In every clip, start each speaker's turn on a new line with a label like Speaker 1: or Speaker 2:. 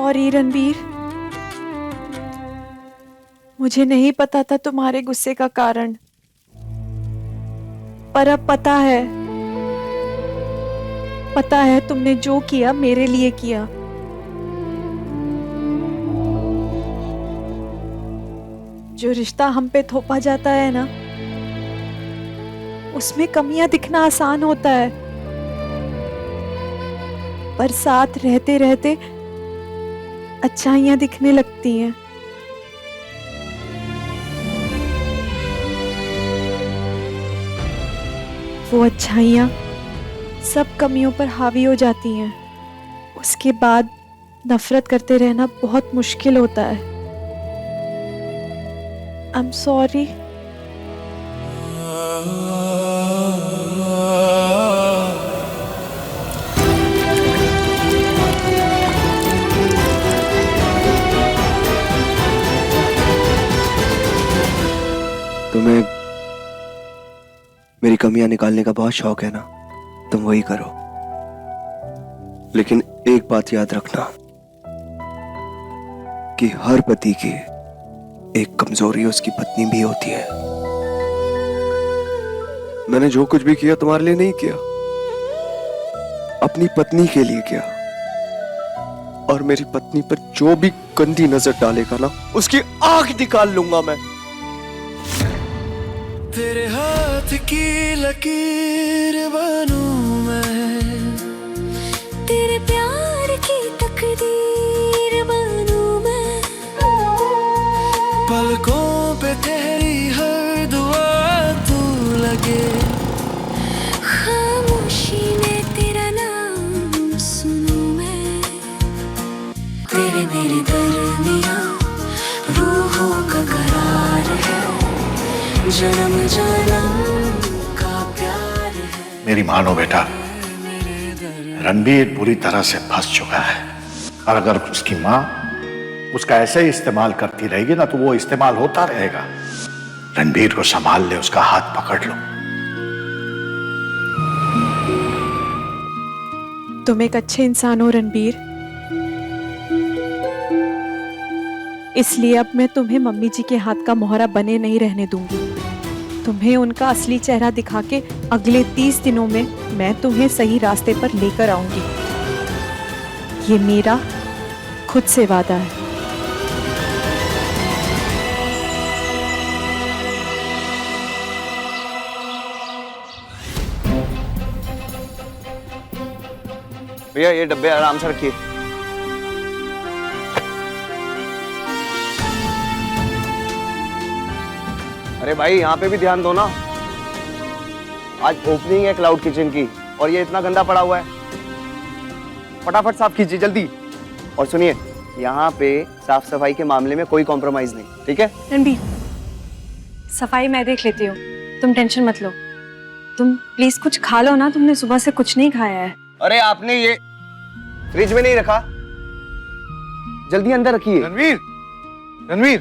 Speaker 1: Sorry Ranbir, मुझे नहीं पता था तुम्हारे गुस्से का कारण, पर अब पता है तुमने जो किया मेरे लिए किया। जो रिश्ता हम पे थोपा जाता है ना, उसमें कमियां दिखना आसान होता है, पर साथ रहते रहते अच्छाइयां दिखने लगती हैं। वो अच्छाइयां सब कमियों पर हावी हो जाती हैं। उसके बाद नफरत करते रहना बहुत मुश्किल होता है। I am sorry.
Speaker 2: तुम्हें मेरी कमियां निकालने का बहुत शौक है ना, तुम वही करो। लेकिन एक बात याद रखना कि हर पति की एक कमजोरी उसकी पत्नी भी होती है। मैंने जो कुछ भी किया तुम्हारे लिए नहीं किया, अपनी पत्नी के लिए किया। और मेरी पत्नी पर जो भी गंदी नजर डालेगा ना, उसकी आंख निकाल लूंगा मैं।
Speaker 3: तेरे हाथ की लकीर बनूं मैं,
Speaker 4: तेरे प्यार की तकदीर बनूं मैं,
Speaker 3: पलकों पे तेरी हर दुआ तू लगे,
Speaker 4: खामोशी में तेरा नाम सुनूं मैं। तेरे मेरे दरमियां रूहों का करार है, जन्म जन्म का प्यार है।
Speaker 5: मेरी मानो बेटा, रणबीर बुरी तरह से फंस चुका है, और अगर उसकी माँ उसका ऐसे ही इस्तेमाल करती रहेगी ना, तो वो इस्तेमाल होता रहेगा। रणबीर को संभाल ले, उसका हाथ पकड़ लो।
Speaker 1: तुम एक अच्छे इंसान हो रणबीर, इसलिए अब मैं तुम्हें मम्मी जी के हाथ का मोहरा बने नहीं रहने दूंगी। तुम्हें उनका असली चेहरा दिखा के अगले 30 दिनों में मैं तुम्हें सही रास्ते पर लेकर आऊंगी। ये मेरा खुद से वादा है।
Speaker 2: भैया ये डब्बे आराम से रखिए। अरे भाई यहाँ पे भी ध्यान दो ना, आज ओपनिंग है क्लाउड किचन की और ये इतना गंदा पड़ा हुआ है। फटाफट साफ कीजिए जल्दी। और सुनिए, यहाँ पे साफ सफाई के मामले में कोई कॉम्प्रोमाइज नहीं, ठीक है?
Speaker 6: रणबीर, सफाई मैं देख लेती हूँ, तुम टेंशन मत लो। तुम प्लीज कुछ खा लो ना, तुमने सुबह से कुछ नहीं खाया है।
Speaker 2: अरे आपने ये फ्रिज में नहीं रखा, जल्दी अंदर रखिए।
Speaker 7: रणवीर, रणवीर,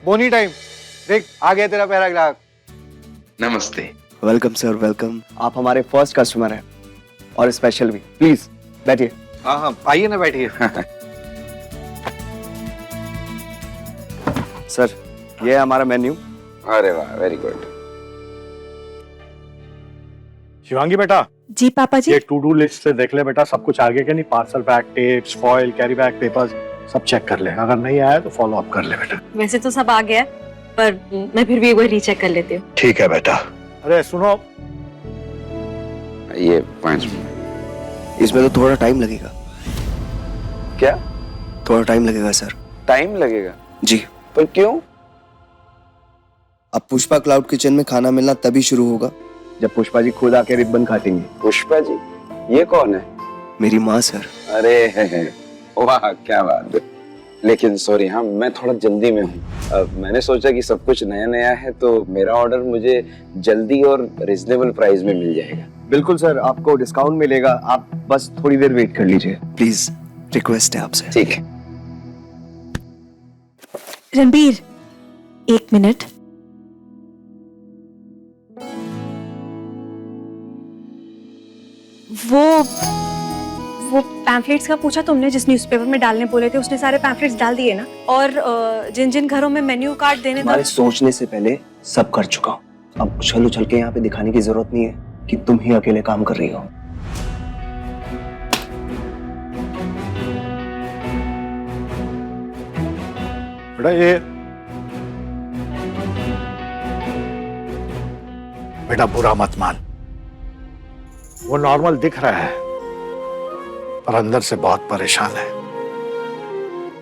Speaker 7: बोनी टाइम, देख आ गया तेरा पहला ग्राहक।
Speaker 8: नमस्ते।
Speaker 2: Welcome sir, welcome. आप हमारे फर्स्ट कस्टमर हैं और स्पेशल भी। प्लीज बैठिए।
Speaker 7: हाँ हाँ आइए ना, बैठिए।
Speaker 2: सर ये है हमारा मेन्यू।
Speaker 8: अरे वाह, वेरी गुड।
Speaker 5: शिवांगी बेटा,
Speaker 1: जी पापा जी।
Speaker 5: ये टू डू लिस्ट से देख ले बेटा, सब कुछ आगे के नहीं, parcel bag, tapes, foil, carry bag, papers सब चेक कर ले। अगर नहीं आया तो फॉलो अप कर ले बेटा।
Speaker 6: वैसे तो सब आ गया, पर मैं फिर भी एक बार रीचेक कर लेती हूँ।
Speaker 5: ठीक है बेटा। अरे सुनो,
Speaker 8: ये 5 मिनट।
Speaker 2: इसमें तो थोड़ा टाइम लगेगा।
Speaker 8: क्या
Speaker 2: थोड़ा टाइम लगेगा सर।
Speaker 8: टाइम लगेगा?
Speaker 2: जी।
Speaker 8: पर क्यों?
Speaker 2: अब पुष्पा क्लाउड किचन में खाना मिलना तभी शुरू होगा जब पुष्पा जी खुद आके रिबन काटेंगे।
Speaker 8: पुष्पा जी? ये कौन है?
Speaker 2: मेरी माँ सर।
Speaker 8: अरे वाह, क्या बात है। लेकिन सॉरी, हाँ मैं थोड़ा जल्दी में हूँ। मैंने सोचा कि सब कुछ नया नया है तो मेरा ऑर्डर मुझे जल्दी और रिजनेबल प्राइस में मिल जाएगा।
Speaker 2: बिल्कुल सर, आपको डिस्काउंट मिलेगा, आप बस थोड़ी देर वेट कर लीजिए प्लीज, रिक्वेस्ट है आपसे।
Speaker 8: ठीक है।
Speaker 1: रणबीर, 1 मिनट।
Speaker 6: वो पैम्फलेट्स का पूछा तुमने? जिस न्यूज़पेपर में डालने बोले थे उसने सारे पैम्फलेट्स डाल दिए ना? और जिन जिन घरों में मेन्यू कार्ड देने
Speaker 2: हमारे सोचने से पहले सब कर चुका हूँ। अब उछल उछल के यहाँ पे दिखाने की जरूरत नहीं है कि तुम ही अकेले काम कर रही हो।
Speaker 5: बेटा बुरा मत मान, वो नॉर्मल दिख रहा है पर अंदर से बहुत परेशान है।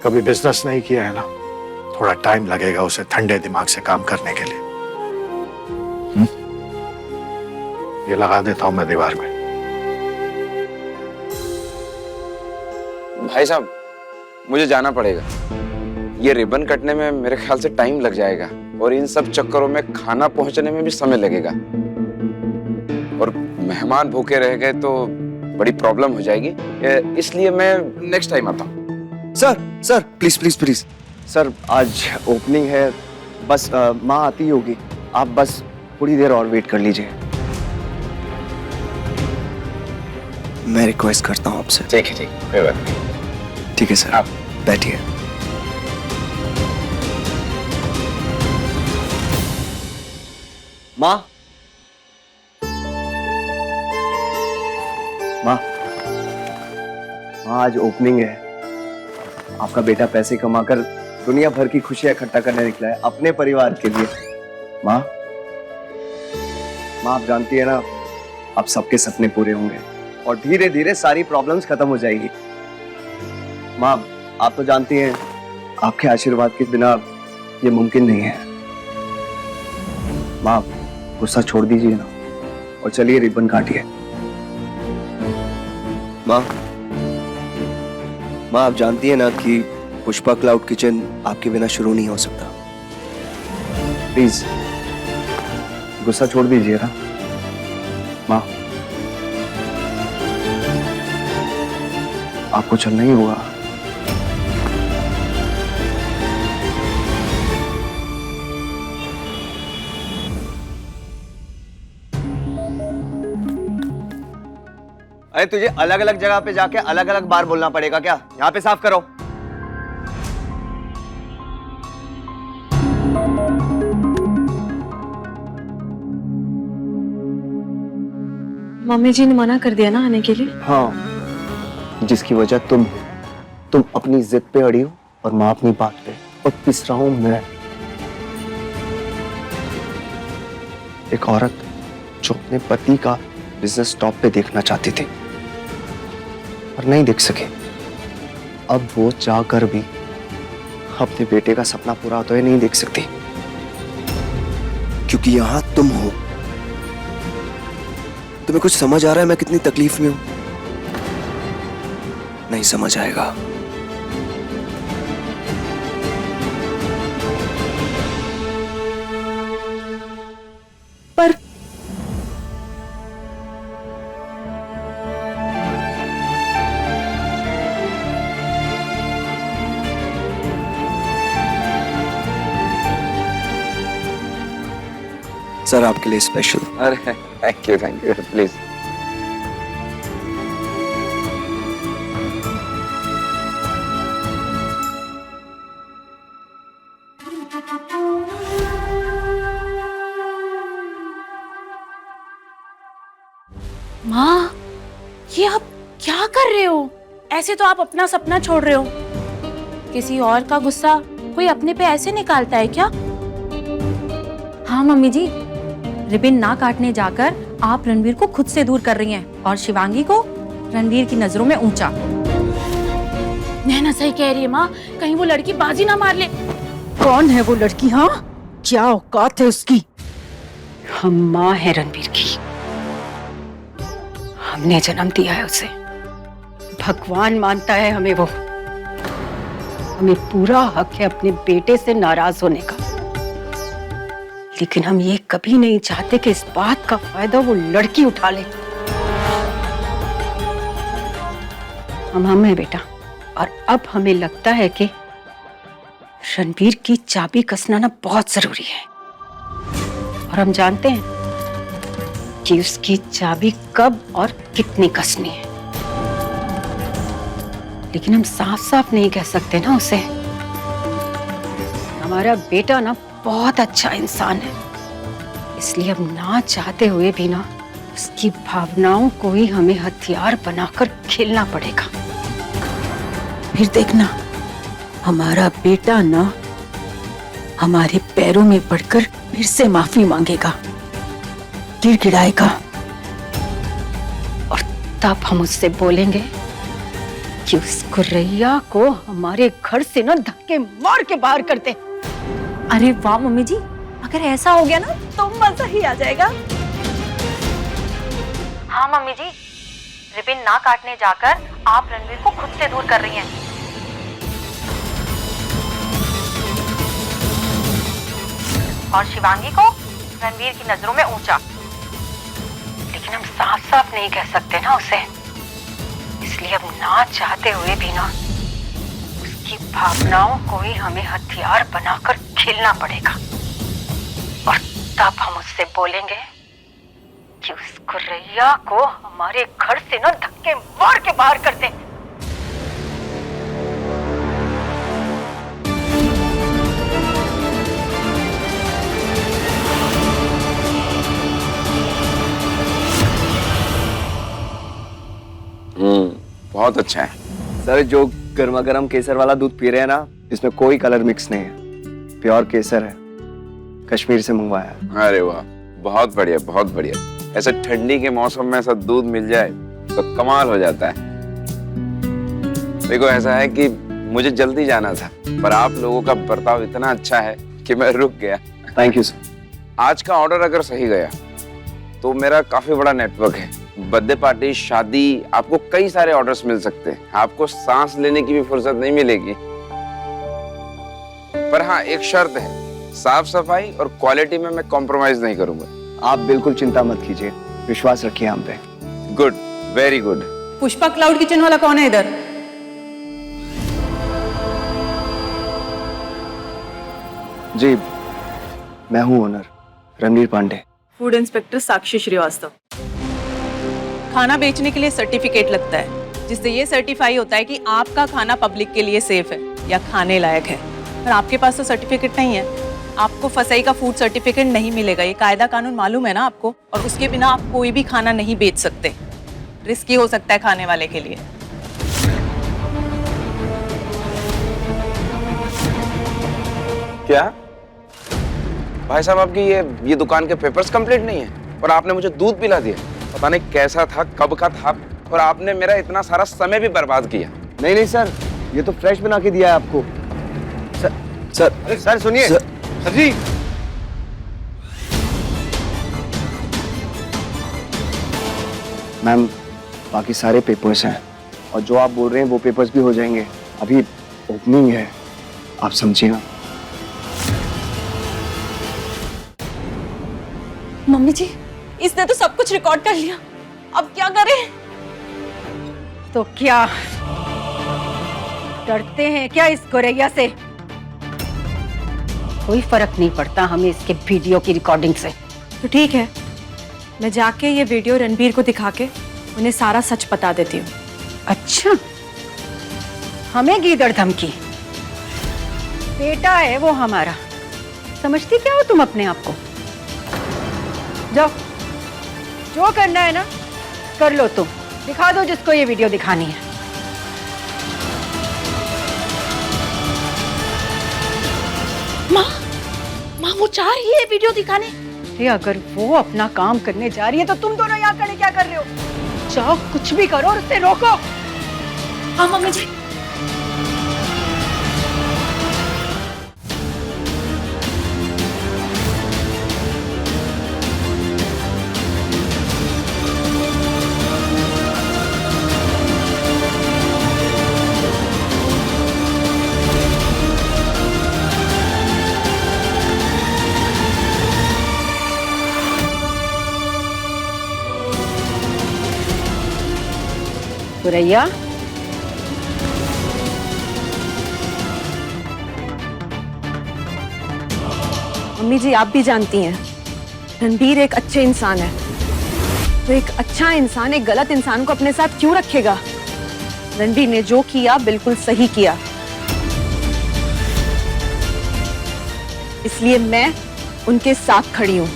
Speaker 5: कभी बिजनेस नहीं किया है ना, थोड़ा टाइम लगेगा उसे ठंडे दिमाग से काम करने के लिए। ये लगा देता हूं मैं दीवार में।
Speaker 8: भाई साहब मुझे जाना पड़ेगा, ये रिबन कटने में मेरे ख्याल से टाइम लग जाएगा और इन सब चक्करों में खाना पहुंचने में भी समय लगेगा और मेहमान भूखे रह गए तो बड़ी प्रॉब्लम हो जाएगी, इसलिए मैं नेक्स्ट टाइम आता हूँ।
Speaker 2: Sir please please please sir, आज ओपनिंग है, बस माँ आती होगी, आप बस थोड़ी देर और वेट कर लीजिए। मैं रिक्वेस्ट करता हूँ आपसे।
Speaker 8: ठीक है, कोई बात नहीं।
Speaker 2: ठीक है सर, आप बैठिए। माँ आज ओपनिंग है। आपका बेटा पैसे कमाकर दुनिया भर की खुशियां इकट्ठा करने निकला है अपने परिवार के लिए। माँ आप जानती है ना, अब सबके सपने पूरे होंगे और धीरे धीरे सारी प्रॉब्लम्स खत्म हो जाएगी। माँ आप तो जानती हैं, आपके आशीर्वाद के बिना ये मुमकिन नहीं है। माँ गुस्सा छोड़ दीजिए ना और चलिए रिबन काटिए। माँ आप जानती है ना कि पुष्पा क्लाउड किचन आपके बिना शुरू नहीं हो सकता। प्लीज गुस्सा छोड़ दीजिए ना माँ, आपको चलना ही होगा। अरे तुझे अलग अलग जगह पे जाके अलग अलग बार बोलना पड़ेगा क्या? यहाँ पे साफ करो।
Speaker 6: मम्मी जी ने मना कर दिया ना आने के लिए?
Speaker 2: हाँ, जिसकी वजह तुम अपनी जिद पे अड़ी हो और माँ अपनी बात पे, और पिस रहा हूं मैं। एक औरत जो अपने पति का बिजनेस टॉप पे देखना चाहती थी पर नहीं देख सके, अब वो चाहकर भी अपने बेटे का सपना पूरा होते हुए नहीं देख सकती, क्योंकि यहां तुम हो। तुम्हें कुछ समझ आ रहा है मैं कितनी तकलीफ में हूं? नहीं समझ आएगा।
Speaker 1: पर
Speaker 2: सर आपके लिए स्पेशल।
Speaker 8: अरे थैंक यू प्लीज।
Speaker 9: माँ, ये आप क्या कर रहे हो? ऐसे तो आप अपना सपना छोड़ रहे हो। किसी और का गुस्सा कोई अपने पे ऐसे निकालता है क्या?
Speaker 6: हाँ मम्मी जी, रिबन ना काटने जाकर आप रणवीर को खुद से दूर कर रही हैं और शिवांगी को रणवीर की नजरों में ऊंचा।
Speaker 9: नैना सही कह रही है माँ, कहीं वो लड़की बाजी ना मार ले।
Speaker 1: कौन है वो लड़की? हाँ, क्या औकात है उसकी?
Speaker 9: हम माँ है रणवीर की, हमने जन्म दिया है उसे। भगवान मानता है हमें वो। हमें पूरा हक है अपने बेटे से नाराज होने का, लेकिन हम ये कभी नहीं चाहते कि इस बात का फायदा वो लड़की उठा ले। हम हैं बेटा, और अब हमें लगता है कि रणवीर की चाबी कसना ना बहुत जरूरी है, और हम जानते हैं कि उसकी चाबी कब और कितनी कसनी है। लेकिन हम साफ साफ नहीं कह सकते ना उसे। हमारा बेटा ना बहुत अच्छा इंसान है, इसलिए अब ना चाहते हुए भी ना उसकी भावनाओं को ही हमें हथियार बनाकर खेलना पड़ेगा। फिर देखना, हमारा बेटा ना हमारे पैरों में पड़कर फिर से माफी मांगेगा, गिड़गिड़ाएगा, और तब हम उससे बोलेंगे कि उस कुरैया को हमारे घर से ना धक्के मार के बाहर कर दे।
Speaker 6: अरे वाह मम्मी जी, अगर ऐसा हो गया ना तो मजा ही आ जाएगा। हाँ मम्मी जी, रिबन ना काटने जाकर आप रणवीर को खुद से दूर कर रही हैं। और शिवांगी को रणवीर की नजरों में ऊंचा।
Speaker 9: लेकिन हम साफ साफ नहीं कह सकते ना उसे, इसलिए अब ना चाहते हुए भी ना उसकी भावनाओं को ही हमें हथियार बनाकर खेलना पड़ेगा, और तब हम उससे बोलेंगे कि उस कुरैया को हमारे घर से ना धक्के मार के बाहर कर दे।
Speaker 8: बहुत अच्छा है
Speaker 2: सर, जो गर्मा गर्म केसर वाला दूध पी रहे हैं ना, इसमें कोई कलर मिक्स नहीं है, प्योर केसर है, कश्मीर से मंगवाया है।
Speaker 8: अरे वाह, बहुत बढ़िया बहुत बढ़िया। ऐसे ठंडी के मौसम में ऐसा दूध मिल जाए तो कमाल हो जाता है। देखो ऐसा है कि मुझे जल्दी जाना था, पर आप लोगों का बर्ताव इतना अच्छा है कि मैं रुक गया।
Speaker 2: Thank you sir.
Speaker 8: आज का ऑर्डर अगर सही गया तो मेरा काफी बड़ा नेटवर्क है। बर्थडे पार्टी, शादी, आपको कई सारे ऑर्डर्स मिल सकते हैं। आपको सांस लेने की भी फुर्सत नहीं मिलेगी। पर हाँ, एक शर्त है, साफ सफाई और क्वालिटी में मैं कॉम्प्रोमाइज नहीं करूंगा।
Speaker 2: आप बिल्कुल चिंता मत कीजिए, विश्वास रखिए हम पे।
Speaker 8: Good, very good.
Speaker 10: Pushpa cloud kitchen वाला कौन है इधर?
Speaker 2: जी, मैं हूं owner, Ranveer Pandey.
Speaker 10: Food inspector Sakshi Srivastava. खाना बेचने के लिए सर्टिफिकेट लगता है, जिससे ये सर्टिफाई होता है कि आपका खाना पब्लिक के लिए सेफ है या खाने लायक है। पर आपके पास तो सर्टिफिकेट नहीं है, आपको फसई का फूड सर्टिफिकेट नहीं मिलेगा। ये कायदा कानून मालूम है ना आपको, और उसके बिना आप कोई भी खाना नहीं बेच सकते। रिस्की हो सकता है खाने वाले के लिए।
Speaker 8: क्या भाई साहब, आपकी ये दुकान के पेपर्स कंप्लीट नहीं है और आपने मुझे दूध पिला दिया? पता नहीं कैसा था, कब का था, और आपने मेरा इतना सारा समय भी बर्बाद किया।
Speaker 2: नहीं नहीं सर, ये तो फ्रेश बना के दिया है आपको। सर सुनिए।
Speaker 7: सर जी,
Speaker 2: मैम, बाकी सारे पेपर्स हैं, और जो आप बोल रहे हैं वो पेपर्स भी हो जाएंगे। अभी ओपनिंग है, आप समझिए ना।
Speaker 6: मम्मी जी, इसने तो सब कुछ रिकॉर्ड कर लिया, अब क्या करें?
Speaker 9: तो क्या डरते हैं क्या इस गोरैया से? कोई फर्क नहीं पड़ता हमें इसके वीडियो की रिकॉर्डिंग से।
Speaker 1: तो ठीक है, मैं जाके ये वीडियो रणबीर को दिखा के उन्हें सारा सच बता देती हूँ।
Speaker 9: अच्छा, हमें गीदड़ धमकी? बेटा है वो हमारा, समझती क्या हो तुम अपने आप को? जाओ, जो करना है ना कर लो, तुम दिखा दो जिसको ये वीडियो दिखानी है।
Speaker 6: माँ वो चाह रही है वीडियो दिखाने।
Speaker 9: अरे अगर वो अपना काम करने जा रही है तो तुम दोनों यहाँ खड़े क्या कर रहे हो? जाओ, कुछ भी करो और उसे रोको।
Speaker 6: हाँ मम्मी जी।
Speaker 9: सुरैया,
Speaker 1: मम्मी जी, आप भी जानती हैं रणबीर एक अच्छे इंसान है, तो एक अच्छा इंसान एक गलत इंसान को अपने साथ क्यों रखेगा? रणबीर ने जो किया बिल्कुल सही किया, इसलिए मैं उनके साथ खड़ी हूं।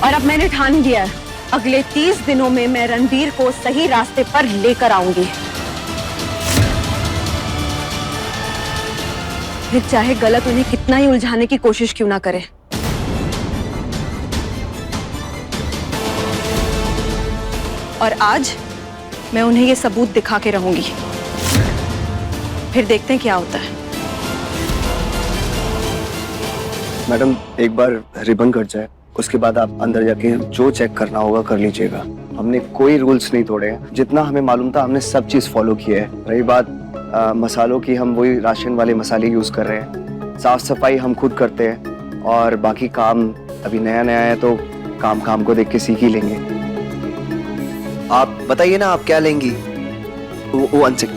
Speaker 1: और अब मैंने ठान लिया है, अगले 30 दिनों में मैं रणबीर को सही रास्ते पर लेकर आऊंगी। फिर चाहे गलत उन्हें कितना ही उलझाने की कोशिश क्यों ना करे। और आज मैं उन्हें ये सबूत दिखा के रहूंगी, फिर देखते हैं क्या होता है।
Speaker 2: मैडम एक बार रिबन कट जाए, उसके बाद आप अंदर जाके जो चेक करना होगा कर लीजिएगा। हमने कोई रूल्स नहीं तोड़े हैं, जितना हमें मालूम था हमने सब चीज फॉलो की है। रही बात मसालों की, हम वही राशन वाले मसाले यूज कर रहे हैं। साफ सफाई हम खुद करते हैं, और बाकी काम अभी नया नया है तो काम काम को देख के सीख ही लेंगे। आप बताइए ना आप क्या लेंगी? वो अनसिक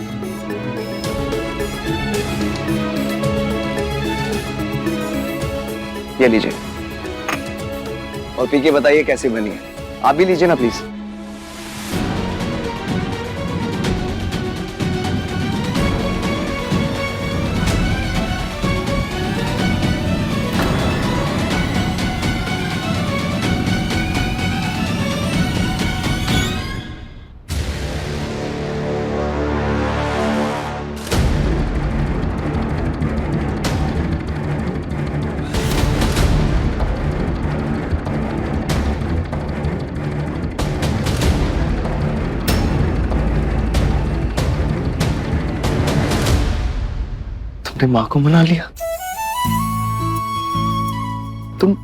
Speaker 2: ये लीजिए, और पी के बताइए कैसी बनी है। आप भी लीजिए ना प्लीज। तुमने माँ को मना लिया? तुम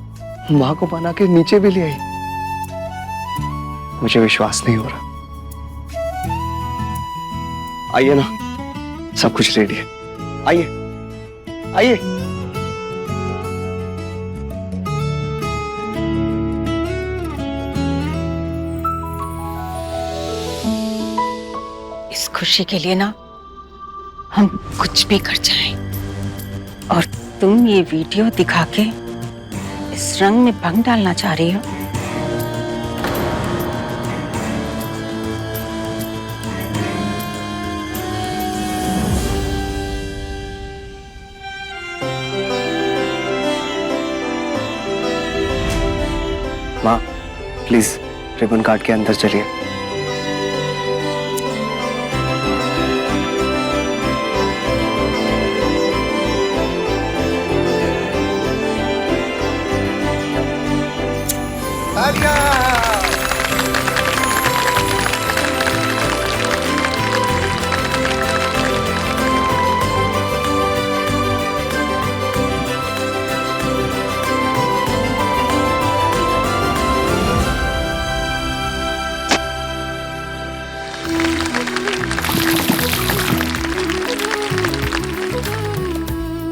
Speaker 2: माँ को मना के नीचे भी ले आई? मुझे विश्वास नहीं हो रहा। आइए ना, सब कुछ रेडी है। आइए आइए।
Speaker 9: इस खुशी के लिए ना हम कुछ भी कर जाएं। और तुम ये वीडियो दिखा के इस रंग में भंग डालना चाह रही हो?
Speaker 2: माँ प्लीज रिबन काट के अंदर चलिए।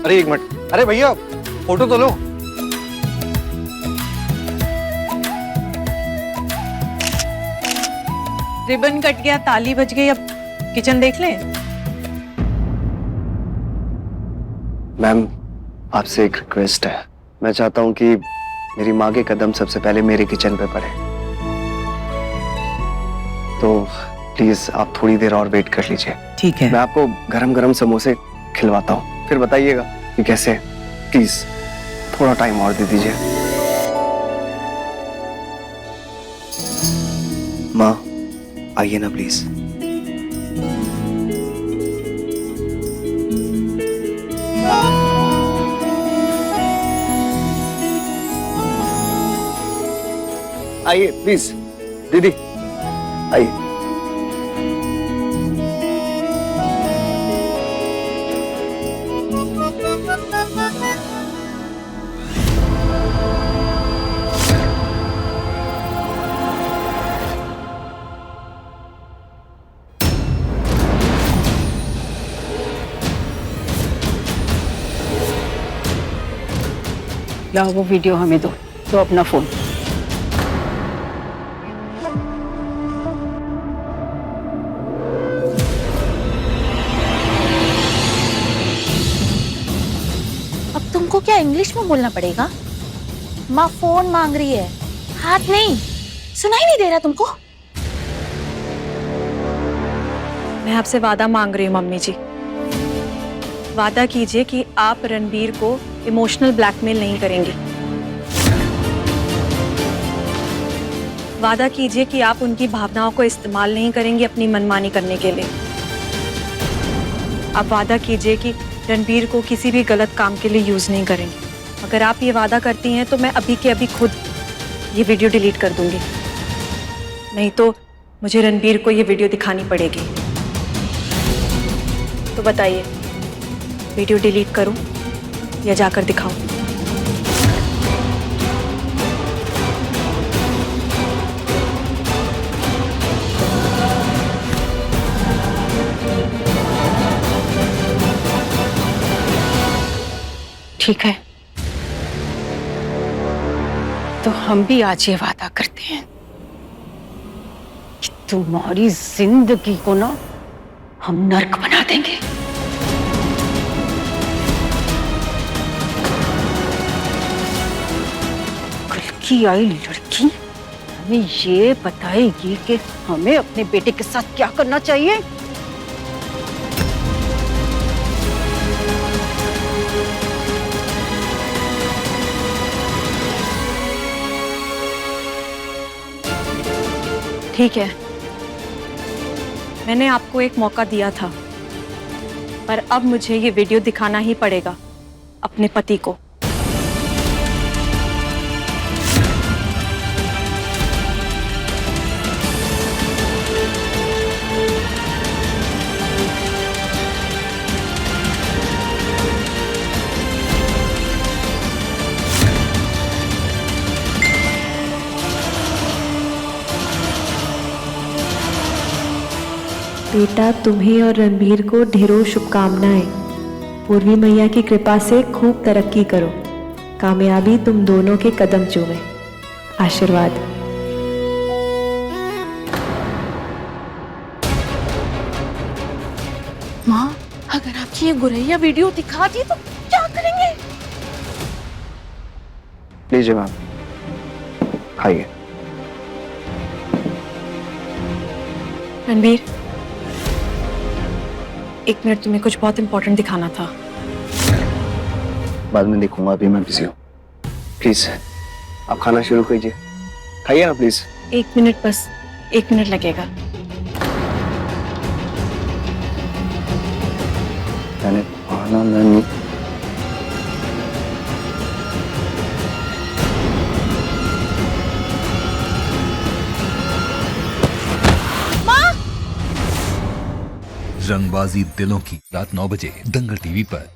Speaker 7: अरे एक मिनट, अरे भैया फोटो तो लो।
Speaker 10: रिबन कट गया, ताली बज गई, अब किचन देख लें।
Speaker 2: मैम आपसे एक रिक्वेस्ट है, मैं चाहता हूँ कि मेरी माँ के कदम सबसे पहले मेरे किचन पे पड़े, तो प्लीज आप थोड़ी देर और वेट कर लीजिए।
Speaker 10: ठीक है।
Speaker 2: मैं आपको गरम गरम समोसे खिलवाता हूँ, फिर बताइएगा कि कैसे। प्लीज थोड़ा टाइम और दे दीजिए। माँ आइए ना प्लीज। आइए प्लीज दीदी आइए।
Speaker 9: लाओ वो वीडियो हमें दो अपना फोन।
Speaker 6: अब तुमको क्या इंग्लिश में बोलना पड़ेगा? माँ फोन मांग रही है, हाथ नहीं। सुनाई नहीं दे रहा तुमको?
Speaker 1: मैं आपसे वादा मांग रही हूँ मम्मी जी। वादा कीजिए कि आप रणबीर को इमोशनल ब्लैकमेल नहीं करेंगी। वादा कीजिए कि आप उनकी भावनाओं को इस्तेमाल नहीं करेंगी अपनी मनमानी करने के लिए। आप वादा कीजिए कि रणबीर को किसी भी गलत काम के लिए यूज नहीं करेंगे। अगर आप ये वादा करती हैं तो मैं अभी के अभी खुद ये वीडियो डिलीट कर दूंगी, नहीं तो मुझे रणबीर को ये वीडियो दिखानी पड़ेगी। तो बताइए, वीडियो डिलीट करूं या जाकर दिखाऊं?
Speaker 9: ठीक है, तो हम भी आज ये वादा करते हैं कि तुम्हारी जिंदगी को ना हम नर्क बना देंगे। कल की आई लड़की हमें ये बताएगी कि हमें अपने बेटे के साथ क्या करना चाहिए।
Speaker 1: ठीक है, मैंने आपको एक मौका दिया था, पर अब मुझे ये वीडियो दिखाना ही पड़ेगा अपने पति को।
Speaker 11: बेटा, तुम्हें और रणबीर को ढेरों शुभकामनाएं। पूर्वी मैया की कृपा से खूब तरक्की करो, कामयाबी तुम दोनों के कदम चूमे। आशीर्वाद।
Speaker 6: माँ, अगर आपकी ये गुरैया वीडियो दिखा दी तो क्या करेंगे?
Speaker 2: लीजिए मैम, खाइए।
Speaker 1: रणबीर, एक मिनट, तुम्हें कुछ बहुत इंपॉर्टेंट दिखाना था।
Speaker 2: बाद में देखूंगा, अभी मैं बिजी हूँ। प्लीज आप खाना शुरू कीजिए, खाइए ना प्लीज।
Speaker 1: एक मिनट, बस 1 मिनट लगेगा।
Speaker 2: मैंने खाना नहीं।
Speaker 12: रंगबाजी दिलों की, रात 9 बजे दंगल टीवी पर।